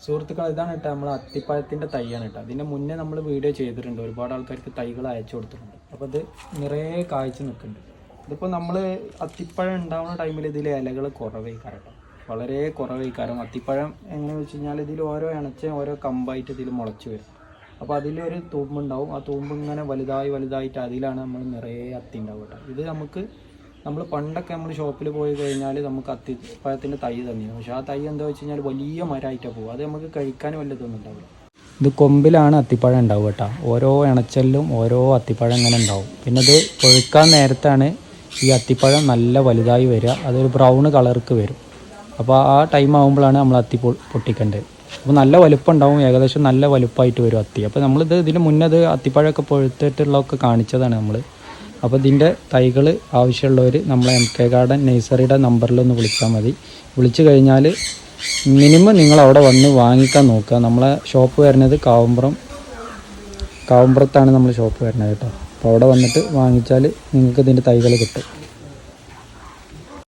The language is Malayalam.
സുഹൃത്തുക്കൾ, ഇതാണ് കേട്ടോ നമ്മൾ അത്തിപ്പഴത്തിൻ്റെ തൈയാണ് കേട്ടോ. അതിൻ്റെ മുന്നേ നമ്മൾ വീഡിയോ ചെയ്തിട്ടുണ്ട്, ഒരുപാട് ആൾക്കാർക്ക് തൈകൾ അയച്ചു കൊടുത്തിട്ടുണ്ട്. അപ്പോൾ ഇത് നിറയെ കായ്ച്ച് നിൽക്കുന്നുണ്ട്. ഇതിപ്പോൾ നമ്മൾ അത്തിപ്പഴം ഉണ്ടാവുന്ന ടൈമിൽ ഇതിൽ ഇലകൾ കുറവേക്കാരം കേട്ടോ, വളരെ കുറവേക്കാരം. അത്തിപ്പഴം എങ്ങനെയാണെന്ന് വെച്ച് കഴിഞ്ഞാൽ ഇതിൽ ഓരോ ഇണച്ച ഓരോ കമ്പായിട്ട് ഇതിൽ മുളച്ച് വരും. അപ്പോൾ അതിലൊരു തൂമ്പുണ്ടാവും, ആ തൂമ്പ് ഇങ്ങനെ വലുതായിട്ട് അതിലാണ് നമ്മൾ നിറയെ അത്തി ഉണ്ടാവും കേട്ടോ. ഇത് നമ്മൾ പണ്ടൊക്കെ നമ്മൾ ഷോപ്പിൽ പോയി കഴിഞ്ഞാൽ നമുക്ക് അത്തിപ്പഴത്തിൻ്റെ തൈ തന്നെയാണ്. പക്ഷേ ആ തൈ എന്താ വെച്ച് കഴിഞ്ഞാൽ വലിയ മരമായിട്ടാണ് പോകും, അത് നമുക്ക് കഴിക്കാൻ വല്ലതൊന്നും ഉണ്ടാവില്ല. ഇത് കൊമ്പിലാണ് അത്തിപ്പഴം ഉണ്ടാവുക കേട്ടോ. ഓരോ ഇണച്ചലിലും ഓരോ അത്തിപ്പഴം ഇങ്ങനെ ഉണ്ടാവും. പിന്നെ ഇത് പൊഴുക്കാൻ നേരത്താണ് ഈ അത്തിപ്പഴം നല്ല വലുതായി വരിക, അതൊരു ബ്രൗൺ കളർക്ക് വരും. അപ്പോൾ ആ ടൈം ആകുമ്പോഴാണ് നമ്മൾ അത്തി പൊട്ടിക്കേണ്ടത്. അപ്പോൾ നല്ല വലുപ്പം ഉണ്ടാവും, ഏകദേശം നല്ല വലുപ്പമായിട്ട് വരും അത്തി. അപ്പോൾ ഇതിന് മുന്നേ അത് അത്തിപ്പഴമൊക്കെ പൊഴുത്തിട്ടുള്ളതൊക്കെ കാണിച്ചതാണ് നമ്മൾ. അപ്പോൾ ഇതിൻ്റെ തൈകൾ ആവശ്യമുള്ളവർ നമ്മളെ MK ഗാർഡൻ നഴ്സറിയുടെ നമ്പറിലൊന്ന് വിളിച്ചാൽ മതി. വിളിച്ചു കഴിഞ്ഞാൽ മിനിമം നിങ്ങൾ അവിടെ വന്ന് വാങ്ങിക്കാൻ നോക്കുക. നമ്മളെ ഷോപ്പ് വരുന്നത് കാവുമ്പുറത്താണ് നമ്മൾ ഷോപ്പ് വരുന്നത് കേട്ടോ. അപ്പോൾ അവിടെ വന്നിട്ട് വാങ്ങിച്ചാൽ നിങ്ങൾക്ക് ഇതിൻ്റെ തൈകൾ കിട്ടും.